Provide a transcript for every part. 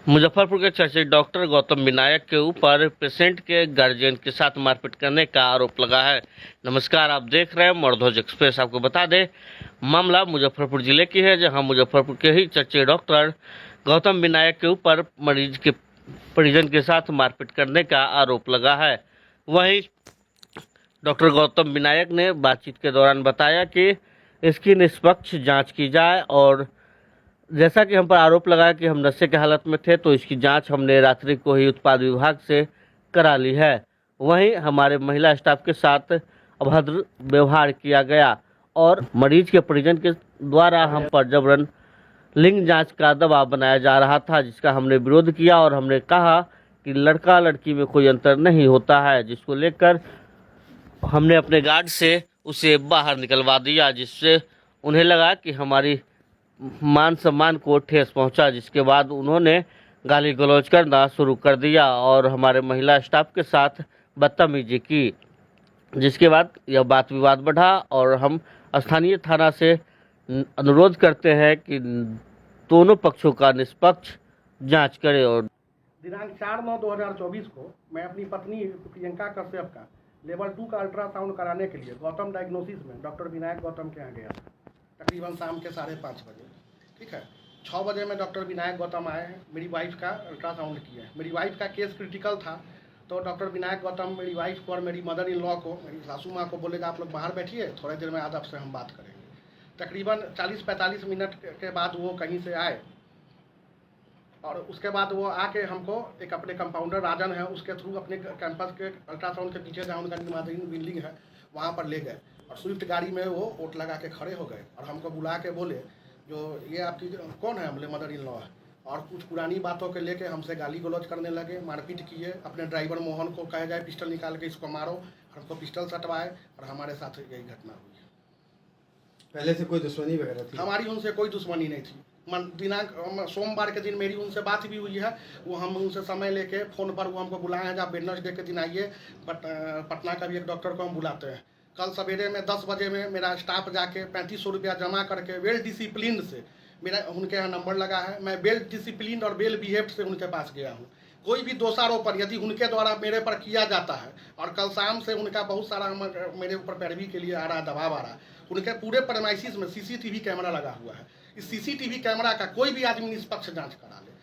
मुजफ्फरपुर के चर्चित डॉक्टर गौतम विनायक के ऊपर पेशेंट के गार्जियन के साथ मारपीट करने का आरोप लगा है। नमस्कार, आप देख रहे हैं मर्दोज एक्सप्रेस। आपको बता दें, मामला मुजफ्फरपुर जिले की है, जहां मुजफ्फरपुर के ही चर्चित डॉक्टर गौतम विनायक के ऊपर मरीज के परिजन के साथ मारपीट करने का आरोप लगा है। वहीं डॉक्टर गौतम विनायक ने बातचीत के दौरान बताया कि इसकी निष्पक्ष जाँच की जाए, और जैसा कि हम पर आरोप लगा कि हम नशे के हालत में थे, तो इसकी जांच हमने रात्रि को ही उत्पाद विभाग से करा ली है। वहीं हमारे महिला स्टाफ के साथ अभद्र व्यवहार किया गया और मरीज के परिजन के द्वारा हम पर जबरन लिंग जांच का दबाव बनाया जा रहा था, जिसका हमने विरोध किया और हमने कहा कि लड़का लड़की में कोई अंतर नहीं होता है, जिसको लेकर हमने अपने गार्ड से उसे बाहर निकलवा दिया, जिससे उन्हें लगा कि हमारी मान सम्मान को ठेस पहुंचा, जिसके बाद उन्होंने गाली गलौज करना शुरू कर दिया और हमारे महिला स्टाफ के साथ बदतमीजी की, जिसके बाद यह बात विवाद बढ़ा और हम स्थानीय थाना से अनुरोध करते हैं कि दोनों पक्षों का निष्पक्ष जांच करें। और दिनांक 4/9/2024 को मैं अपनी पत्नी प्रियंका कश्यप का लेवल 2 का अल्ट्रासाउंड कराने के लिए गौतम डायग्नोसिस में डॉक्टर विनायक गौतम के यहाँ गया था, तकरीबन शाम के 5:30 बजे। ठीक है, 6 बजे में डॉक्टर विनायक गौतम आए हैं, मेरी वाइफ का अल्ट्रासाउंड किया है। मेरी वाइफ का केस क्रिटिकल था, तो डॉक्टर विनायक गौतम मेरी वाइफ को और मेरी मदर इन लॉ को, मेरी सासू माँ को बोलेगा आप लोग बाहर बैठिए, थोड़ी देर में आपसे हम बात करेंगे। तकरीबन 40-45 मिनट के बाद वो कहीं से आए और उसके बाद वो आके हमको एक अपने कंपाउंडर राजन है उसके थ्रू अपने कैंपस के अल्ट्रासाउंड के पीछे जहाँ उनका निर्माण बिल्डिंग है वहाँ पर ले गए और स्विफ्ट गाड़ी में वो ओट लगा के खड़े हो गए और हमको बुला के बोले जो ये आपकी कौन है, हमले मदर इन लॉ है, और कुछ पुरानी बातों के लेके हमसे गाली गलौज करने लगे, मारपीट किए। अपने ड्राइवर मोहन को कहा जाए पिस्टल निकाल के इसको मारो, हमको पिस्टल सटवाए और हमारे साथ यही घटना हुई है। पहले से कोई दुश्मनी वगैरह थी? हमारी उनसे कोई दुश्मनी नहीं थी। दिनांक सोमवार के दिन मेरी उनसे बात भी हुई है, वो हम उनसे समय लेके फ़ोन पर वो हमको बुलाए हैं, जब वेडनेसडे के दिन आइए, पटना का भी एक डॉक्टर को हम बुलाते हैं। कल सवेरे में 10 बजे में मेरा स्टाफ जाके 3500 रुपया जमा करके वेल डिसिप्लिन से, मेरा उनके यहाँ नंबर लगा है, मैं वेल डिसिप्लिन और वेल बिहेव्ड से उनके पास गया हूँ। कोई भी दोषारोपण यदि उनके द्वारा मेरे पर किया जाता है, और कल शाम से उनका बहुत सारा मेरे ऊपर पैरवी के लिए आ रहा, दबाव आ रहा, उनके पूरे प्रेमाइसिस में CCTV कैमरा लगा हुआ है। इस CCTV कैमरा का कोई भी आदमी निष्पक्ष जांच करा ले।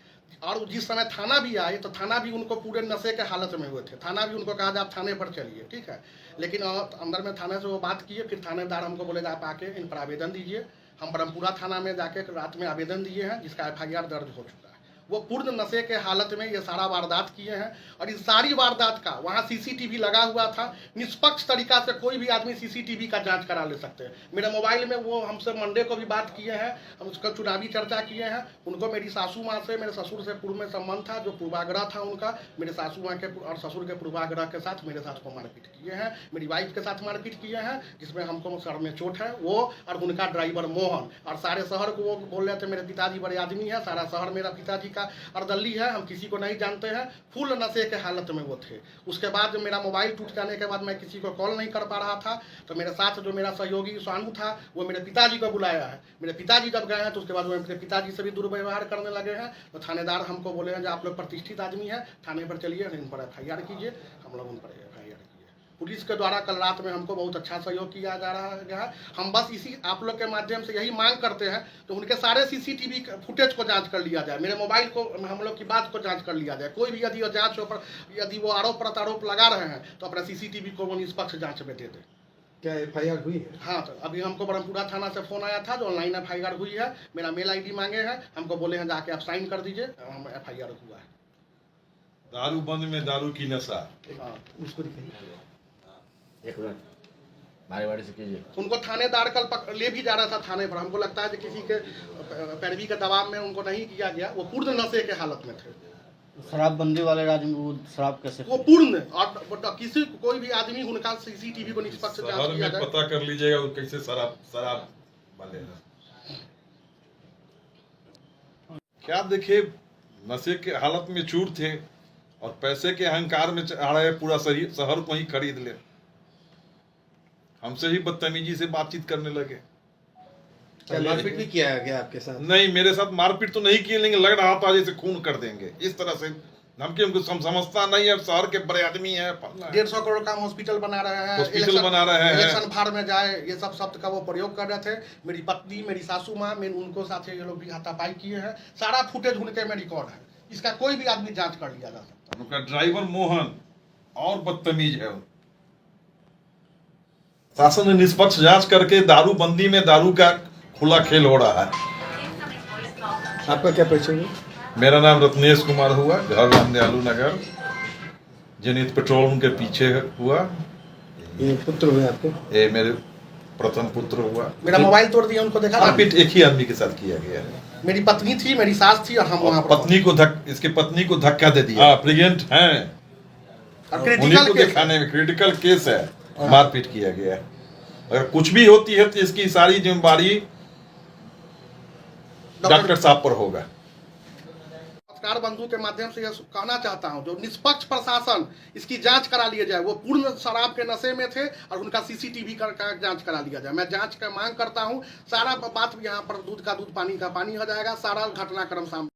और जिस समय थाना भी आए तो थाना भी उनको पूरे नशे के हालत में हुए थे, थाना भी उनको कहा आप थाने पर चलिए, ठीक है, लेकिन अंदर में थाने से वो बात किए। फिर थानेदार हमको बोले आप आके इन पर आवेदन दीजिए। हम ब्रह्मपुरा थाना में जाके रात में आवेदन दिए हैं, जिसका FIR दर्ज हो चुका है। वो पूर्ण नशे के हालत में ये सारा वारदात किए हैं और इस सारी वारदात का वहाँ CCTV लगा हुआ था। निष्पक्ष तरीका से कोई भी आदमी CCTV का जांच करा ले सकते हैं। मेरे मोबाइल में वो हमसे मंडे को भी बात किए हैं, हम उसका चुनावी चर्चा किए हैं। उनको मेरी सासू माँ से, मेरे ससुर से पूर्व में संबंध था, जो पूर्वाग्रह था उनका, मेरे सासू माँ के और ससुर के पूर्वाग्रह के साथ मेरे साथ को मारपीट किए हैं, मेरी वाइफ के साथ मारपीट किए हैं, जिसमें हमको सर में चोट है, वो और उनका ड्राइवर मोहन। और सारे शहर को वो बोल रहे थे मेरे पिताजी बड़े आदमी है, सारा शहर मेरा पिताजी का अर्दली है, हम किसी को नहीं जानते हैं। फुल नशे के हालत में वो थे। उसके बाद मेरा मोबाइल टूट जाने के बाद मैं किसी को कॉल नहीं कर पा रहा था, तो मेरे साथ जो मेरा सहयोगी सानू था, वो मेरे पिताजी को बुलाया है। मेरे पिताजी जब गए हैं तो उसके बाद वो मेरे पिताजी से भी दुर्व्यवहार करने लगे हैं। तो थानेदार हमको बोले हैं जो आप लोग प्रतिष्ठित आदमी हैं, थाने पर चलिए, इन पर FIR कीजिए। हम लोग उन पर FIR किए। पुलिस के द्वारा कल रात में हमको बहुत अच्छा सहयोग किया जा रहा है। हम बस इसी आप लोग के माध्यम से यही मांग करते हैं तो उनके सारे CCTV फुटेज को जांच कर लिया जाए, मेरे मोबाइल को, हम लोग की बात को जांच कर लिया जाए। कोई भी यदि जांच पर यदि वो आरोप प्रत्यारोप लगा रहे हैं तो अपना CCTV को वो निष्पक्ष जांच में दे दें। क्या FIR हुई है? हाँ, तो अभी हमको ब्रह्मपुरा थाना से फ़ोन आया था, जो ऑनलाइन FIR हुई है। मेरा मेल ID मांगे हैं, हमको बोले हैं जाके आप साइन कर दीजिए, हम FIR हुआ है। दारू बंद में दारू की नशा। हाँ, उसको दिखाइए। एक मिनट, बारी से कीजिए। उनको थानेदार कल ले भी जा रहा था थाने पर, हमको लगता है कि किसी के पैरवी के दबाव में उनको नहीं किया गया, वो पूर्ण नशे के हालत में थे। शराबबंदी वाले राज्य में वो शराब कैसे? वो पूर्ण, और किसी कोई भी आदमी उनका CCTV को निष्पक्ष जांच शहर किया में जाए। पता कर लीजिएगा वो कैसे शराब वाले हैं। क्या देखिए, नशे के हालत में चूर थे और पैसे के अहंकार में आ रहे, पूरा शहर को ही खरीद ले, हमसे ही बदतमीजी से बातचीत करने लगे। क्या मारपीट भी किया गया आपके साथ? नहीं, मेरे साथ मारपीट तो नहीं की, लेकिन लग रहा था जैसे खून कर देंगे, इस तरह से धमकी। हमको समझता नहीं है, शहर के बड़े आदमी है, 150 करोड़ का हम हॉस्पिटल बना रहे हैं, हॉस्पिटल बना रहे हैं, इलेक्शन फाड़ में जाए, ये सब शब्द का वो प्रयोग कर रहे थे। मेरी पत्नी, मेरी सासू माँ, उनको साथ ये लोग भी हाथापाई किए हैं। सारा फुटेज उनके में रिकॉर्ड है, इसका कोई भी आदमी जांच कर लिया जा सकता है। उनका ड्राइवर मोहन और बदतमीज है। शासन ने निष्पक्ष जांच करके दारूबंदी में दारू का खुला खेल हो रहा है। आपका क्या परिचय हुआ? मेरा नाम रत्नेश कुमार हुआ, घर रामदयालु नगर, जेनिथ पेट्रोल के पीछे हुआ। ये पुत्र हुए आपके? ये मेरे प्रथम पुत्र हुआ। मेरा मोबाइल तोड़ दिया, उनको देखा। मारपीट एक ही आदमी के साथ किया गया है। मेरी पत्नी थी, मेरी सास थी, और हम वहाँ पर पत्नी को इसके पत्नी को धक्का दे दिया। प्रेग्नेंट हैं, उन्हीं क्रिटिकल को दिखाने में क्रिटिकल केस है, मारपीट किया गया है। अगर कुछ भी होती है तो इसकी सारी जिम्मेदारी डॉक्टर साहब पर होगा। पत्रकार बंधु के माध्यम से यह कहना चाहता हूं, जो निष्पक्ष प्रशासन इसकी जांच करा लिया जाए। वो पूर्ण शराब के नशे में थे और उनका सीसीटीवी का जांच करा लिया जाए। मैं जांच का मांग करता हूं। सारा बात यहाँ पर दूध का दूध, पानी का पानी हो जाएगा। सारा घटनाक्रम सामने